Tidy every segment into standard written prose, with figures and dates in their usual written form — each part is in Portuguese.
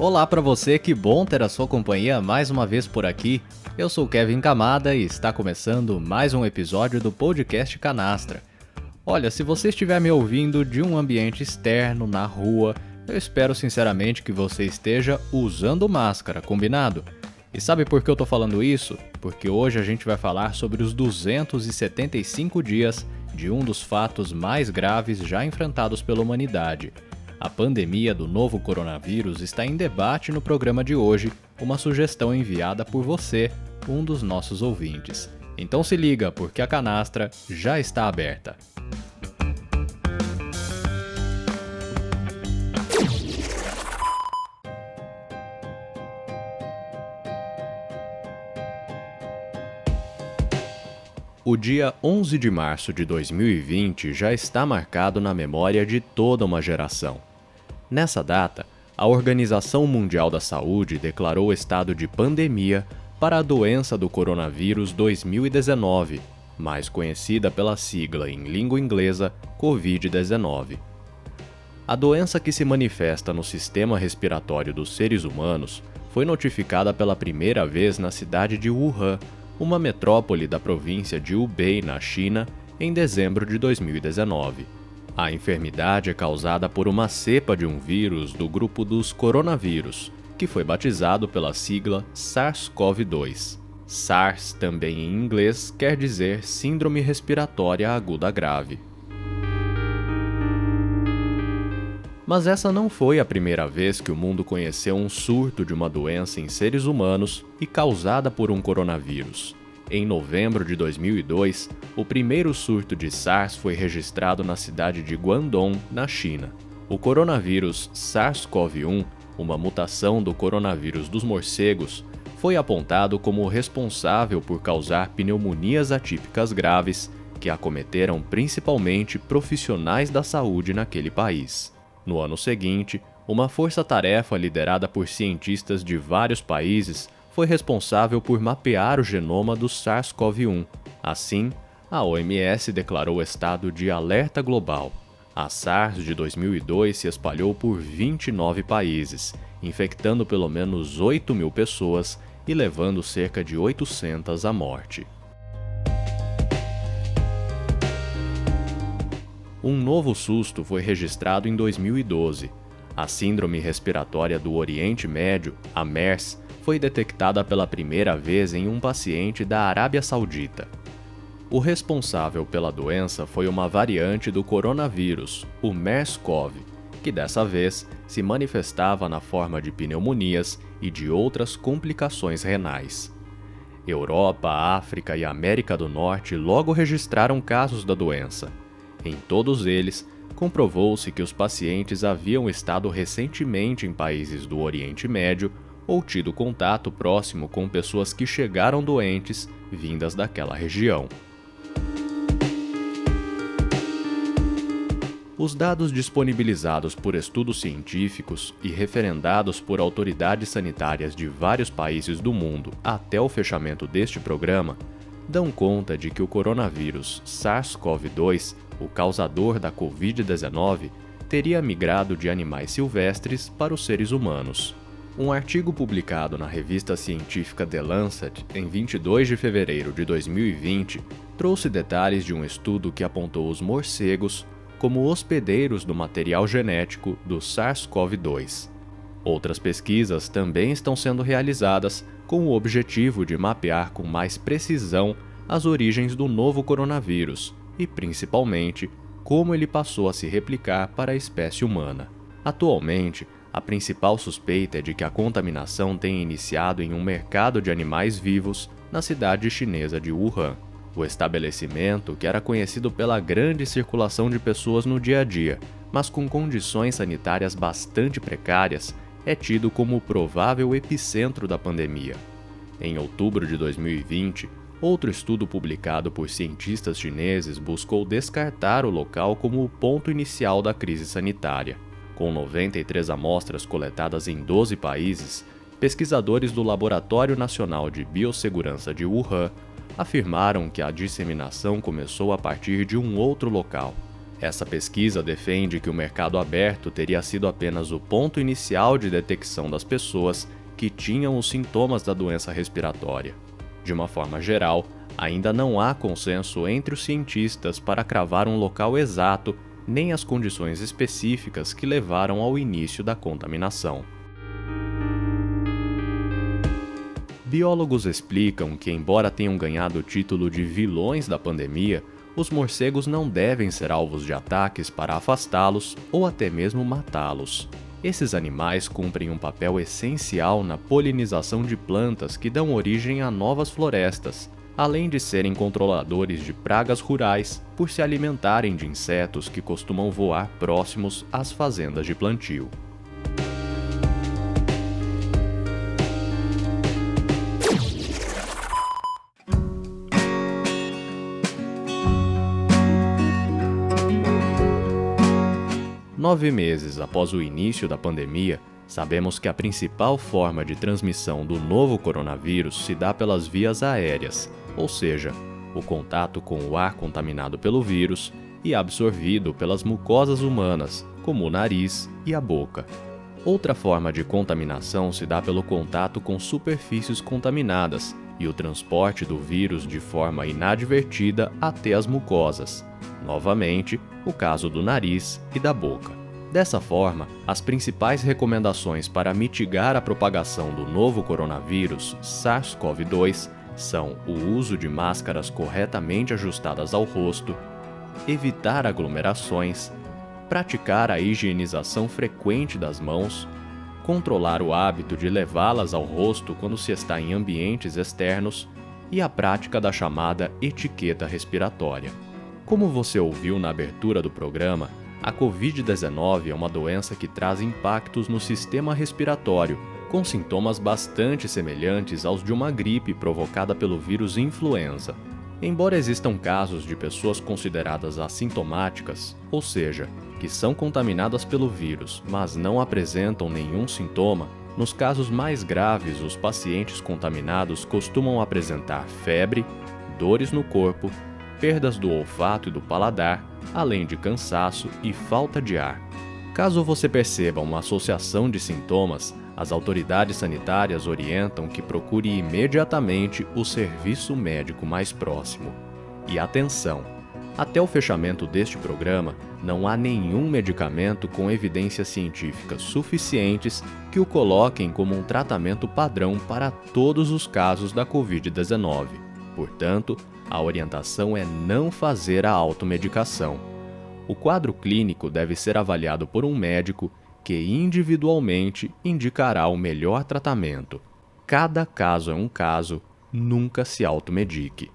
Olá para você, que bom ter a sua companhia mais uma vez por aqui. Eu sou Kevin Camada e está começando mais um episódio do podcast Canastra. Olha, se você estiver me ouvindo de um ambiente externo, na rua, eu espero sinceramente que você esteja usando máscara, combinado? E sabe por que eu tô falando isso? Porque hoje a gente vai falar sobre os 275 dias de um dos fatos mais graves já enfrentados pela humanidade. A pandemia do novo coronavírus está em debate no programa de hoje, uma sugestão enviada por você, um dos nossos ouvintes. Então se liga, porque a canastra já está aberta. O dia 11 de março de 2020 já está marcado na memória de toda uma geração. Nessa data, a Organização Mundial da Saúde declarou estado de pandemia para a doença do coronavírus 2019, mais conhecida pela sigla em língua inglesa Covid-19. A doença, que se manifesta no sistema respiratório dos seres humanos, foi notificada pela primeira vez na cidade de Wuhan, uma metrópole da província de Hubei, na China, em dezembro de 2019. A enfermidade é causada por uma cepa de um vírus do grupo dos coronavírus, que foi batizado pela sigla SARS-CoV-2. SARS, também em inglês, quer dizer Síndrome Respiratória Aguda Grave. Mas essa não foi a primeira vez que o mundo conheceu um surto de uma doença em seres humanos e causada por um coronavírus. Em novembro de 2002, o primeiro surto de SARS foi registrado na cidade de Guangdong, na China. O coronavírus SARS-CoV-1, uma mutação do coronavírus dos morcegos, foi apontado como responsável por causar pneumonias atípicas graves que acometeram principalmente profissionais da saúde naquele país. No ano seguinte, uma força-tarefa liderada por cientistas de vários países foi responsável por mapear o genoma do SARS-CoV-1. Assim, a OMS declarou estado de alerta global. A SARS de 2002 se espalhou por 29 países, infectando pelo menos 8.000 pessoas e levando cerca de 800 à morte. Um novo susto foi registrado em 2012. A Síndrome Respiratória do Oriente Médio, a MERS, foi detectada pela primeira vez em um paciente da Arábia Saudita. O responsável pela doença foi uma variante do coronavírus, o MERS-CoV, que dessa vez se manifestava na forma de pneumonias e de outras complicações renais. Europa, África e América do Norte logo registraram casos da doença. Em todos eles, comprovou-se que os pacientes haviam estado recentemente em países do Oriente Médio ou tido contato próximo com pessoas que chegaram doentes vindas daquela região. Os dados disponibilizados por estudos científicos e referendados por autoridades sanitárias de vários países do mundo até o fechamento deste programa dão conta de que o coronavírus SARS-CoV-2, o causador da Covid-19, teria migrado de animais silvestres para os seres humanos. Um artigo publicado na revista científica The Lancet em 22 de fevereiro de 2020 trouxe detalhes de um estudo que apontou os morcegos como hospedeiros do material genético do SARS-CoV-2. Outras pesquisas também estão sendo realizadas com o objetivo de mapear com mais precisão as origens do novo coronavírus e, principalmente, como ele passou a se replicar para a espécie humana. Atualmente, a principal suspeita é de que a contaminação tenha iniciado em um mercado de animais vivos na cidade chinesa de Wuhan. O estabelecimento, que era conhecido pela grande circulação de pessoas no dia a dia, mas com condições sanitárias bastante precárias, é tido como o provável epicentro da pandemia. Em outubro de 2020, outro estudo publicado por cientistas chineses buscou descartar o local como o ponto inicial da crise sanitária. Com 93 amostras coletadas em 12 países, pesquisadores do Laboratório Nacional de Biossegurança de Wuhan afirmaram que a disseminação começou a partir de um outro local. Essa pesquisa defende que o mercado aberto teria sido apenas o ponto inicial de detecção das pessoas que tinham os sintomas da doença respiratória. De uma forma geral, ainda não há consenso entre os cientistas para cravar um local exato nem as condições específicas que levaram ao início da contaminação. Biólogos explicam que, embora tenham ganhado o título de vilões da pandemia, os morcegos não devem ser alvos de ataques para afastá-los ou até mesmo matá-los. Esses animais cumprem um papel essencial na polinização de plantas que dão origem a novas florestas, além de serem controladores de pragas rurais por se alimentarem de insetos que costumam voar próximos às fazendas de plantio. Nove meses após o início da pandemia, sabemos que a principal forma de transmissão do novo coronavírus se dá pelas vias aéreas, ou seja, o contato com o ar contaminado pelo vírus e absorvido pelas mucosas humanas, como o nariz e a boca. Outra forma de contaminação se dá pelo contato com superfícies contaminadas e o transporte do vírus de forma inadvertida até as mucosas. Novamente, o caso do nariz e da boca. Dessa forma, as principais recomendações para mitigar a propagação do novo coronavírus SARS-CoV-2 são o uso de máscaras corretamente ajustadas ao rosto, evitar aglomerações, praticar a higienização frequente das mãos, controlar o hábito de levá-las ao rosto quando se está em ambientes externos e a prática da chamada etiqueta respiratória. Como você ouviu na abertura do programa, a Covid-19 é uma doença que traz impactos no sistema respiratório, com sintomas bastante semelhantes aos de uma gripe provocada pelo vírus influenza. Embora existam casos de pessoas consideradas assintomáticas, ou seja, que são contaminadas pelo vírus, mas não apresentam nenhum sintoma, nos casos mais graves, os pacientes contaminados costumam apresentar febre, dores no corpo, perdas do olfato e do paladar, além de cansaço e falta de ar. Caso você perceba uma associação de sintomas, as autoridades sanitárias orientam que procure imediatamente o serviço médico mais próximo. E atenção! Até o fechamento deste programa, não há nenhum medicamento com evidências científicas suficientes que o coloquem como um tratamento padrão para todos os casos da Covid-19. Portanto, a orientação é não fazer a automedicação. O quadro clínico deve ser avaliado por um médico que individualmente indicará o melhor tratamento. Cada caso é um caso, nunca se automedique.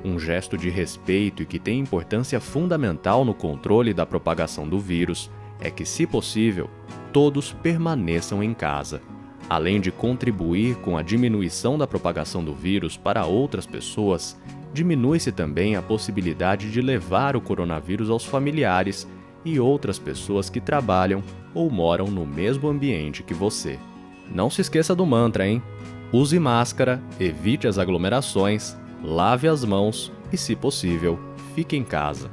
Um gesto de respeito e que tem importância fundamental no controle da propagação do vírus é que, se possível, todos permaneçam em casa. Além de contribuir com a diminuição da propagação do vírus para outras pessoas, diminui-se também a possibilidade de levar o coronavírus aos familiares e outras pessoas que trabalham ou moram no mesmo ambiente que você. Não se esqueça do mantra, hein? Use máscara, evite as aglomerações, lave as mãos e, se possível, fique em casa.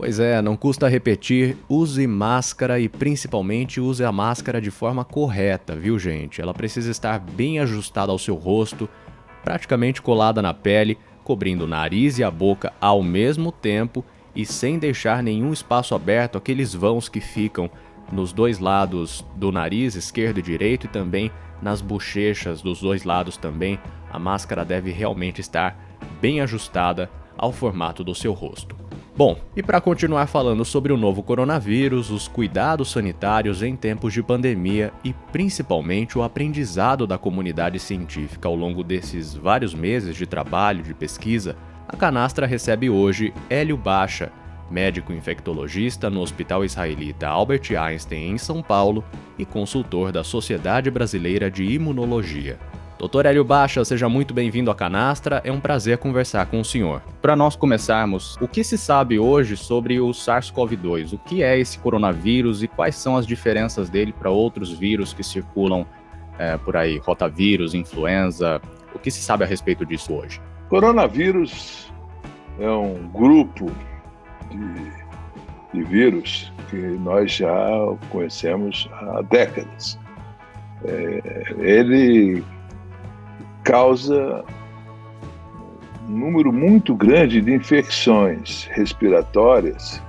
Pois é, não custa repetir, use máscara e principalmente use a máscara de forma correta, viu, gente? Ela precisa estar bem ajustada ao seu rosto, praticamente colada na pele, cobrindo o nariz e a boca ao mesmo tempo e sem deixar nenhum espaço aberto, aqueles vãos que ficam nos dois lados do nariz, esquerdo e direito, e também nas bochechas dos dois lados também. A máscara deve realmente estar bem ajustada ao formato do seu rosto. Bom, e para continuar falando sobre o novo coronavírus, os cuidados sanitários em tempos de pandemia e principalmente o aprendizado da comunidade científica ao longo desses vários meses de trabalho de pesquisa, a Canastra recebe hoje Hélio Bacha, médico infectologista no Hospital Israelita Albert Einstein em São Paulo e consultor da Sociedade Brasileira de Imunologia. Doutor Hélio Baixa, seja muito bem-vindo à Canastra, é um prazer conversar com o senhor. Para nós começarmos, o que se sabe hoje sobre o SARS-CoV-2? O que é esse coronavírus e quais são as diferenças dele para outros vírus que circulam por aí, rotavírus, influenza? O que se sabe a respeito disso hoje? Coronavírus é um grupo de vírus que nós já conhecemos há décadas. Ele causa um número muito grande de infecções respiratórias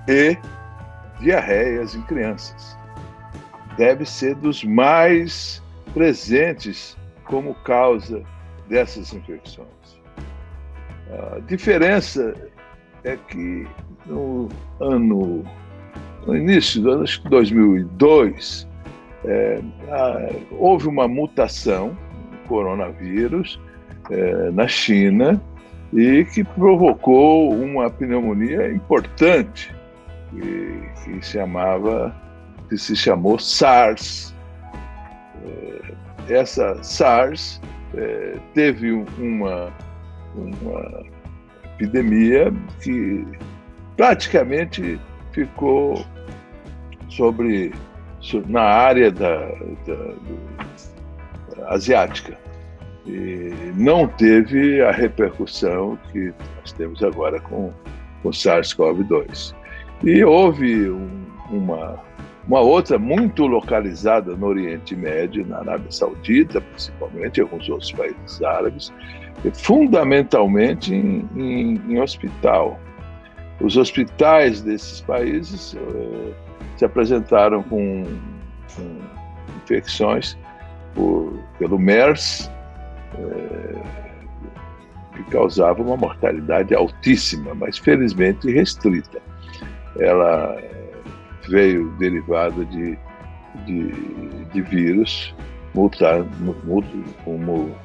e diarreias em crianças. Deve ser dos mais presentes como causa dessas infecções. A diferença é que no início do ano 2002, houve uma mutação coronavírus na China e que provocou uma pneumonia importante que se chamou SARS. Essa SARS teve uma epidemia que praticamente ficou na área asiática e não teve a repercussão que nós temos agora com o SARS-CoV-2. E houve uma outra muito localizada no Oriente Médio, na Arábia Saudita, principalmente, em alguns outros países árabes, fundamentalmente em hospital. Os hospitais desses países se apresentaram com infecções pelo MERS, que causava uma mortalidade altíssima, mas felizmente restrita. Ela veio derivada de vírus com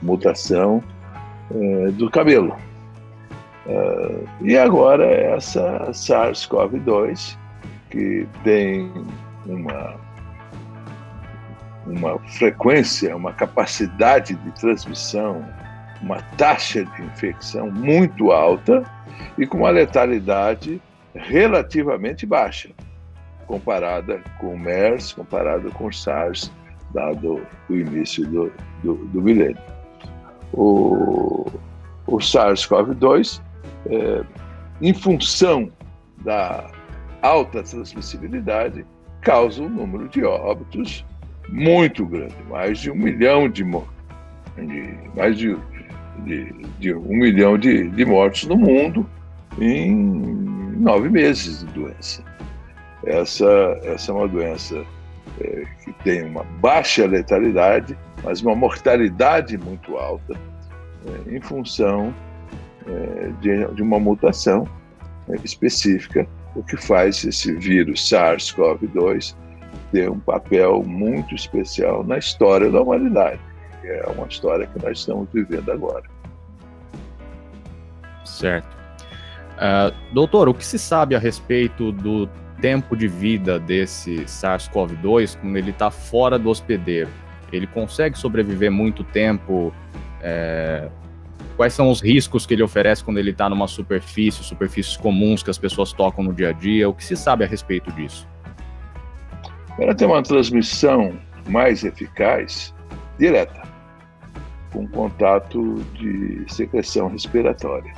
mutação do cabelo. E agora essa SARS-CoV-2, que tem uma frequência, uma capacidade de transmissão, uma taxa de infecção muito alta e com uma letalidade relativamente baixa, comparada com o MERS, comparada com o SARS, dado o início do milênio. O SARS-CoV-2, em função da alta transmissibilidade, causa um número de óbitos muito grande, mais de 1 milhão de mortes no mundo em 9 meses de doença. Essa é uma doença que tem uma baixa letalidade, mas uma mortalidade muito alta, em função de uma mutação específica, o que faz esse vírus SARS-CoV-2 ter um papel muito especial na história da humanidade. É uma história que nós estamos vivendo agora. Certo. Doutor, o que se sabe a respeito do tempo de vida desse SARS-CoV-2 quando ele está fora do hospedeiro? Ele consegue sobreviver muito tempo? Quais são os riscos que ele oferece quando ele está numa superfícies comuns que as pessoas tocam no dia a dia? O que se sabe a respeito disso? Ela tem uma transmissão mais eficaz, direta, com contato de secreção respiratória,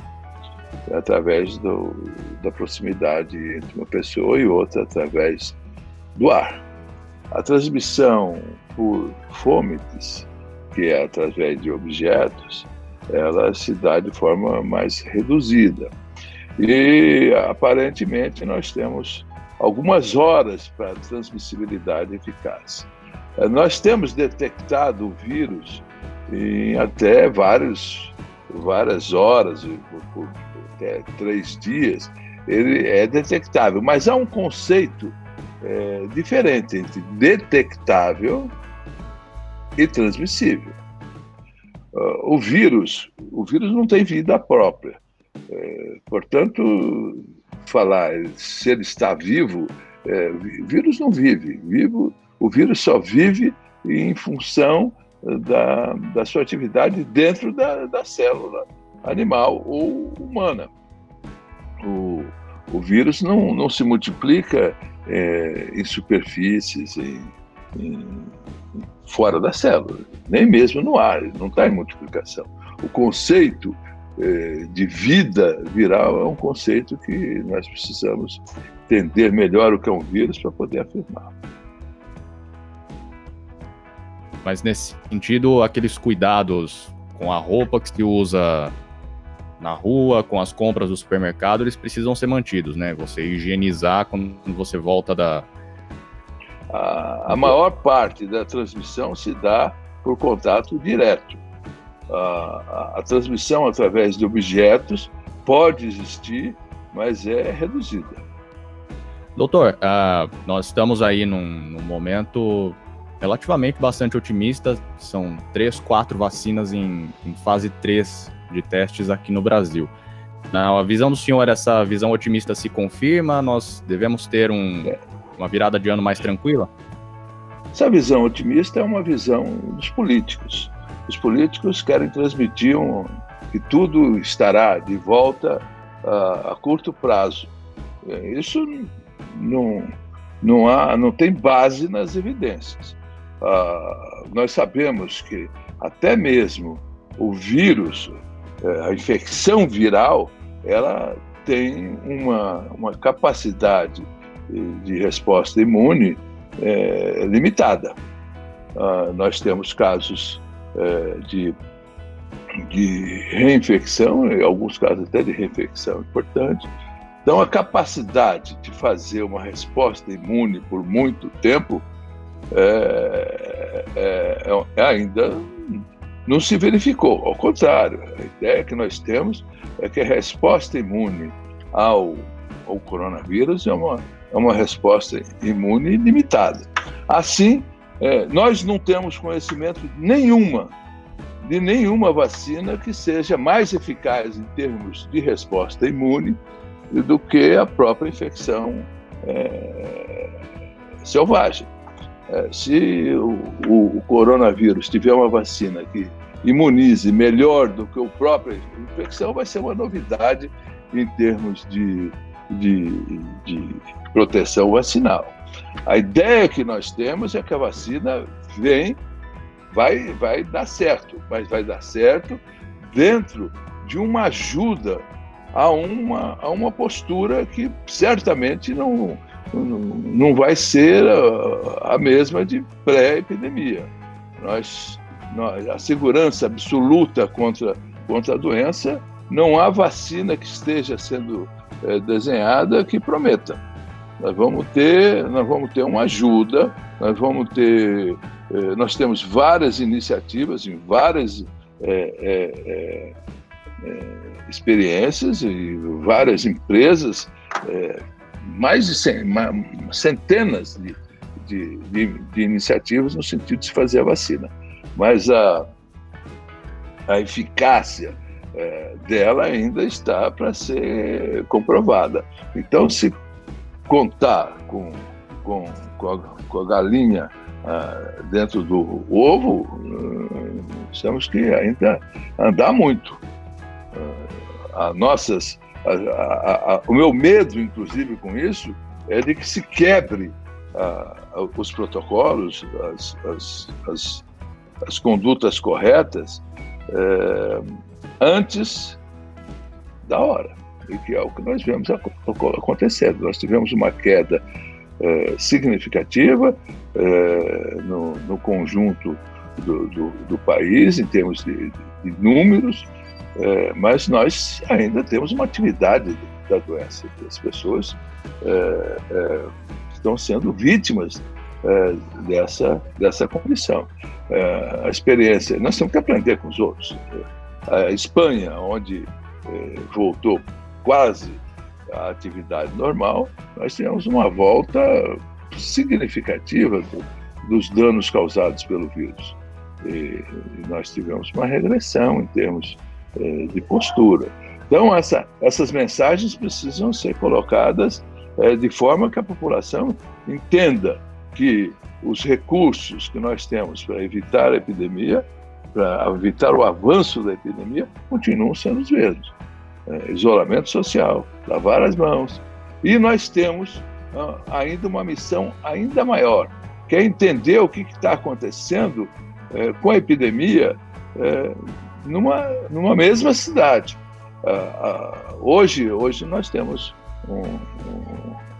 através da proximidade entre uma pessoa e outra, através do ar. A transmissão por fomites, que é através de objetos, ela se dá de forma mais reduzida. E, aparentemente, nós temos algumas horas para transmissibilidade eficaz. Nós temos detectado o vírus em até várias horas, por até 3 dias, ele é detectável. Mas há um conceito diferente entre detectável e transmissível. O vírus não tem vida própria. Portanto, falar se ele está vivo, vírus não vive. O vírus só vive em função da sua atividade dentro da célula animal ou humana. O vírus não se multiplica em superfícies, fora da célula, nem mesmo no ar, ele não está em multiplicação. O conceito de vida viral é um conceito que nós precisamos entender melhor o que é um vírus para poder afirmar. Mas nesse sentido, aqueles cuidados com a roupa que se usa na rua, com as compras do supermercado, eles precisam ser mantidos, né? Você higienizar quando você volta da... A maior parte da transmissão se dá por contato direto. A transmissão através de objetos pode existir, mas é reduzida. Doutor, nós estamos aí num momento relativamente bastante otimista. São 3, 4 vacinas em fase 3 de testes aqui no Brasil. Na visão do senhor, essa visão otimista se confirma? Nós devemos ter uma virada de ano mais tranquila? Essa visão otimista é uma visão dos políticos. Os políticos querem transmitir que tudo estará de volta a curto prazo. Isso não tem base nas evidências. Nós sabemos que até mesmo o vírus, a infecção viral, ela tem uma capacidade de resposta imune limitada. Nós temos casos de reinfecção, em alguns casos até de reinfecção importante. Então, a capacidade de fazer uma resposta imune por muito tempo ainda não se verificou. Ao contrário, a ideia que nós temos é que a resposta imune ao coronavírus é uma resposta imune limitada. Assim, nós não temos conhecimento de nenhuma vacina que seja mais eficaz em termos de resposta imune do que a própria infecção selvagem. Se o coronavírus tiver uma vacina que imunize melhor do que a própria infecção, vai ser uma novidade em termos de proteção vacinal. A ideia que nós temos é que a vacina vai dar certo, mas vai dar certo dentro de uma ajuda a uma postura que certamente não vai ser a mesma de pré-epidemia. A segurança absoluta contra a doença, não há vacina que esteja sendo desenhada que prometa. Nós vamos ter uma ajuda, nós temos várias iniciativas em várias experiências e várias empresas, mais de centenas de iniciativas no sentido de se fazer a vacina. Mas a eficácia dela ainda está para ser comprovada. Então, se contar com a galinha dentro do ovo, temos que ainda andar muito. O meu medo, inclusive, com isso, é de que se quebre os protocolos, as condutas corretas antes da hora, e que é o que nós vemos acontecendo. Nós tivemos uma queda significativa no conjunto do país, em termos de números, mas nós ainda temos uma atividade da doença. As pessoas estão sendo vítimas dessa condição. A experiência, nós temos que aprender com os outros. A Espanha, onde voltou quase à atividade normal, nós tivemos uma volta significativa dos danos causados pelo vírus. E nós tivemos uma regressão em termos de postura. Então, essas mensagens precisam ser colocadas de forma que a população entenda que os recursos que nós temos para evitar a epidemia, para evitar o avanço da epidemia, continuam sendo os mesmos. Isolamento social, lavar as mãos. E nós temos ainda uma missão ainda maior, que é entender o que está acontecendo com a epidemia numa mesma cidade. Hoje nós temos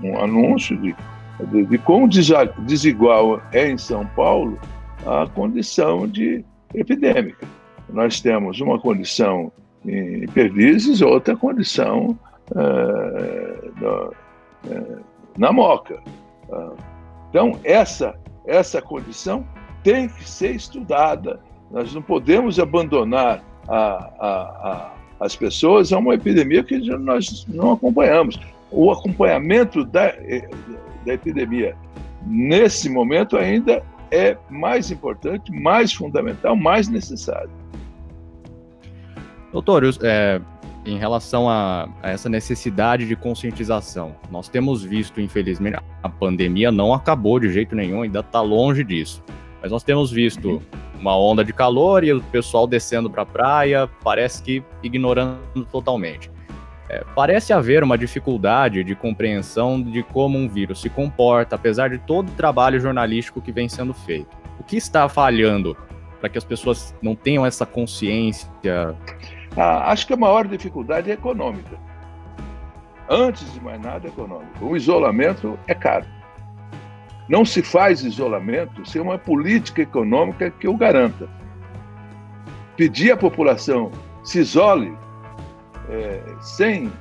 um anúncio de quão desigual é em São Paulo a condição de epidêmica. Nós temos uma condição em Perdizes, outra condição na Moca. Então, essa condição tem que ser estudada. Nós não podemos abandonar as pessoas a uma epidemia que nós não acompanhamos. O acompanhamento da epidemia, nesse momento, ainda é mais importante, mais fundamental, mais necessário. Doutor, em relação a essa necessidade de conscientização, nós temos visto, infelizmente, a pandemia não acabou de jeito nenhum, ainda está longe disso. Mas nós temos visto uma onda de calor e o pessoal descendo para a praia, parece que ignorando totalmente. Parece haver uma dificuldade de compreensão de como um vírus se comporta, apesar de todo o trabalho jornalístico que vem sendo feito. O que está falhando para que as pessoas não tenham essa consciência? Acho que a maior dificuldade é econômica. Antes de mais nada, econômica. O isolamento é caro. Não se faz isolamento sem uma política econômica que o garanta. Pedir à população se isole sem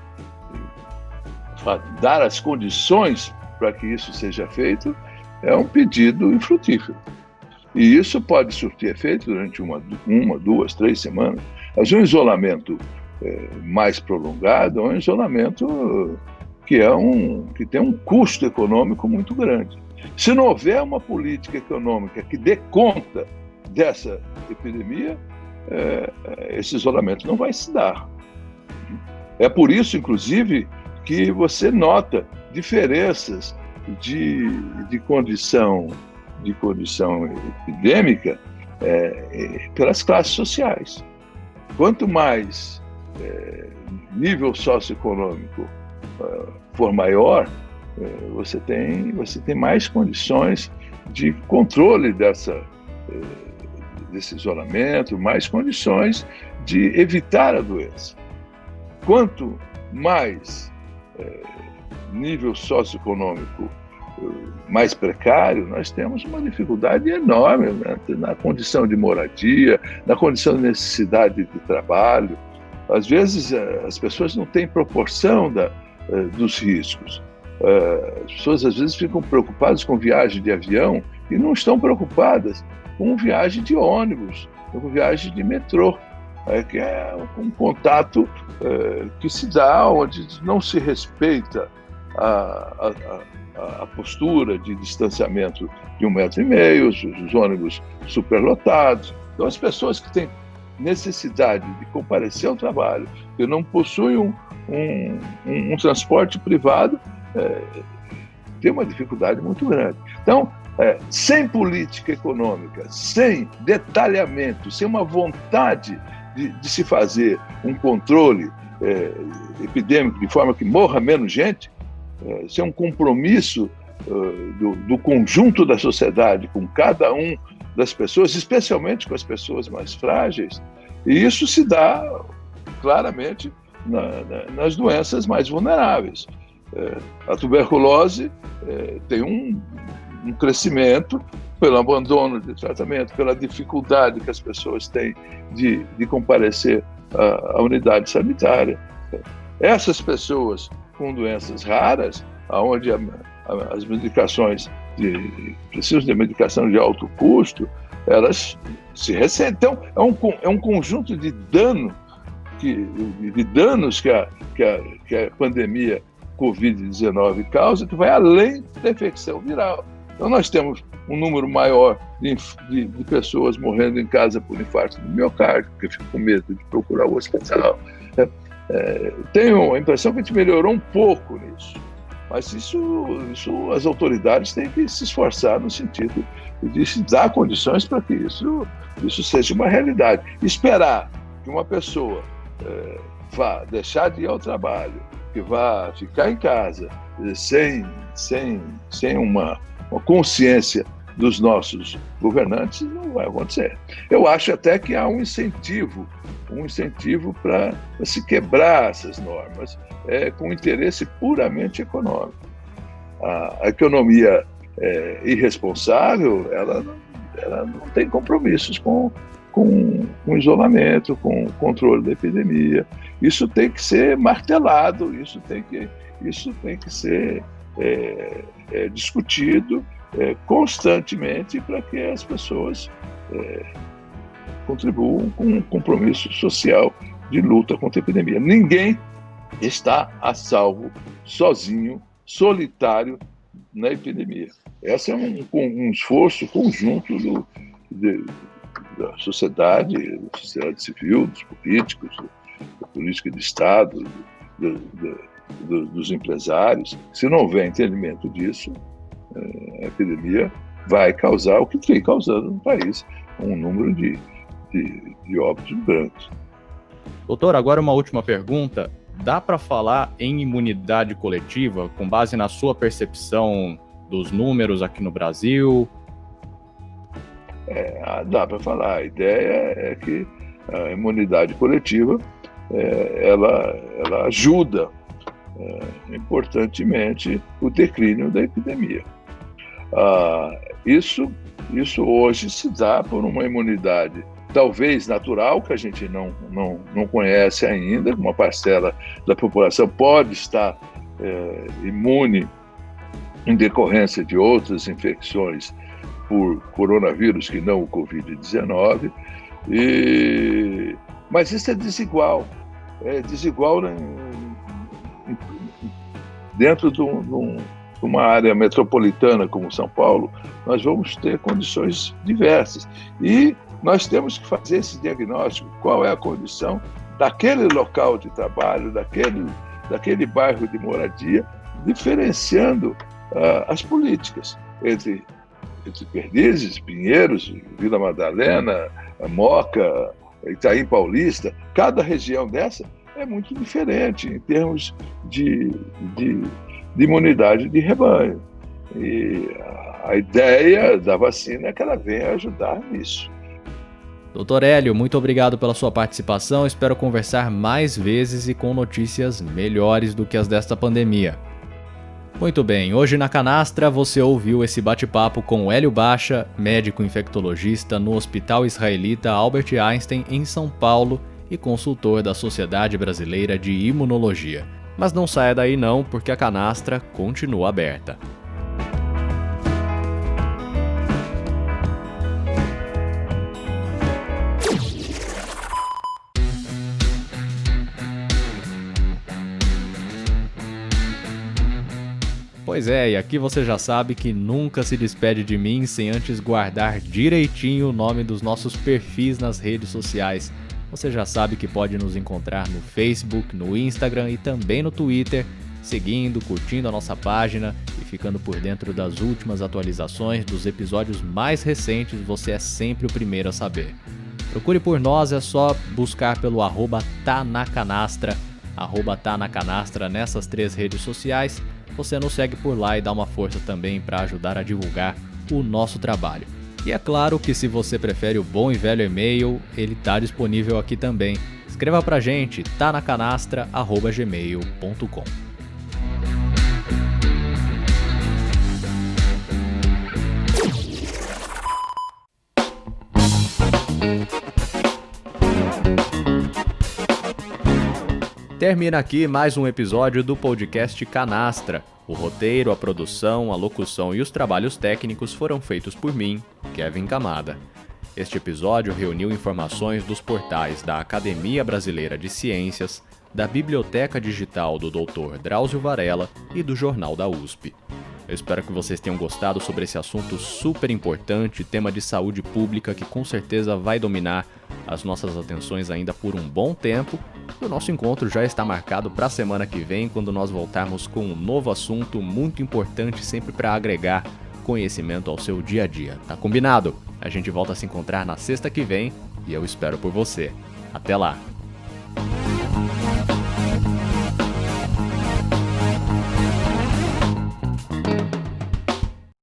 dar as condições para que isso seja feito é um pedido infrutífero. E isso pode surtir efeito durante uma, 2, 3 semanas. Mas um isolamento mais prolongado é um isolamento que tem um custo econômico muito grande. Se não houver uma política econômica que dê conta dessa epidemia, esse isolamento não vai se dar. É por isso, inclusive, que você nota diferenças de condição epidêmica pelas classes sociais. Quanto mais nível socioeconômico for maior, você tem mais condições de controle desse isolamento, mais condições de evitar a doença. Quanto mais nível socioeconômico mais precário, nós temos uma dificuldade enorme, né? Na condição de moradia, na condição de necessidade de trabalho. Às vezes, as pessoas não têm proporção dos riscos. As pessoas, às vezes, ficam preocupadas com viagem de avião e não estão preocupadas com viagem de ônibus, com viagem de metrô, que é um contato que se dá onde não se respeita a postura de distanciamento de 1,5 metro, os ônibus superlotados. Então, as pessoas que têm necessidade de comparecer ao trabalho, que não possuem um transporte privado, tem uma dificuldade muito grande. Então, sem política econômica, sem detalhamento, sem uma vontade de se fazer um controle epidêmico de forma que morra menos gente, sem um compromisso do conjunto da sociedade com cada um das pessoas, especialmente com as pessoas mais frágeis, e isso se dá claramente nas doenças mais vulneráveis. A tuberculose tem um crescimento pelo abandono de tratamento, pela dificuldade que as pessoas têm de comparecer à unidade sanitária. Essas pessoas com doenças raras, onde as medicações precisam de medicação de alto custo, elas se ressentem. Então, é um conjunto de danos que a pandemia Covid-19 causa, que vai além da infecção viral. Então, nós temos um número maior de pessoas morrendo em casa por infarto do miocárdio, porque ficam com medo de procurar o hospital. Tenho a impressão que a gente melhorou um pouco nisso, Mas isso as autoridades têm que se esforçar no sentido de se dar condições para que isso seja uma realidade. Esperar que uma pessoa vá deixar de ir ao trabalho, que vá ficar em casa sem uma consciência dos nossos governantes, não vai acontecer. Eu acho até que há um incentivo para se quebrar essas normas com interesse puramente econômico. A economia irresponsável, ela não tem compromissos com isolamento, com o controle da epidemia. Isso tem que ser martelado, isso tem que ser discutido constantemente para que as pessoas contribuam com um compromisso social de luta contra a epidemia. Ninguém está a salvo, sozinho, solitário na epidemia. Esse é um esforço conjunto da sociedade civil, dos políticos, da política de Estado, dos empresários. Se não houver entendimento disso, a epidemia vai causar o que vem causando no país, um número de óbitos grandes. Doutor, agora uma última pergunta. Dá para falar em imunidade coletiva com base na sua percepção dos números aqui no Brasil? Dá para falar. A ideia é que a imunidade coletiva ela ajuda importantemente o declínio da epidemia. Isso hoje se dá por uma imunidade talvez natural, que a gente não conhece ainda. Uma parcela da população pode estar imune em decorrência de outras infecções por coronavírus que não o Covid-19, mas isso é desigual. É desigual dentro de uma área metropolitana como São Paulo. Nós vamos ter condições diversas e nós temos que fazer esse diagnóstico: qual é a condição daquele local de trabalho, daquele bairro de moradia, diferenciando as políticas entre Perdizes, Pinheiros, Vila Madalena, Moca, Itaim Paulista. Cada região dessa é muito diferente em termos de imunidade de rebanho. E a ideia da vacina é que ela venha ajudar nisso. Doutor Hélio, muito obrigado pela sua participação. Espero conversar mais vezes e com notícias melhores do que as desta pandemia. Muito bem, hoje na Canastra você ouviu esse bate-papo com Hélio Bacha, médico infectologista no Hospital Israelita Albert Einstein, em São Paulo, e consultor da Sociedade Brasileira de Imunologia. Mas não saia daí não, porque a Canastra continua aberta. Pois é, e aqui você já sabe que nunca se despede de mim sem antes guardar direitinho o nome dos nossos perfis nas redes sociais. Você já sabe que pode nos encontrar no Facebook, no Instagram e também no Twitter, seguindo, curtindo a nossa página e ficando por dentro das últimas atualizações dos episódios mais recentes. Você é sempre o primeiro a saber. Procure por nós, é só buscar pelo @tanacanastra, @tanacanastra nessas 3 redes sociais. Você nos segue por lá e dá uma força também para ajudar a divulgar o nosso trabalho. E é claro que se você prefere o bom e velho e-mail, ele está disponível aqui também. Escreva pra gente, tanacanastra@gmail.com. Termina aqui mais um episódio do podcast Canastra. O roteiro, a produção, a locução e os trabalhos técnicos foram feitos por mim, Kevin Camada. Este episódio reuniu informações dos portais da Academia Brasileira de Ciências, da Biblioteca Digital do Dr. Drauzio Varela e do Jornal da USP. Eu espero que vocês tenham gostado sobre esse assunto super importante, tema de saúde pública que com certeza vai dominar as nossas atenções ainda por um bom tempo E o nosso encontro já está marcado para a semana que vem, quando nós voltarmos com um novo assunto muito importante, sempre para agregar conhecimento ao seu dia a dia. Tá combinado? A gente volta a se encontrar na sexta que vem e eu espero por você. Até lá!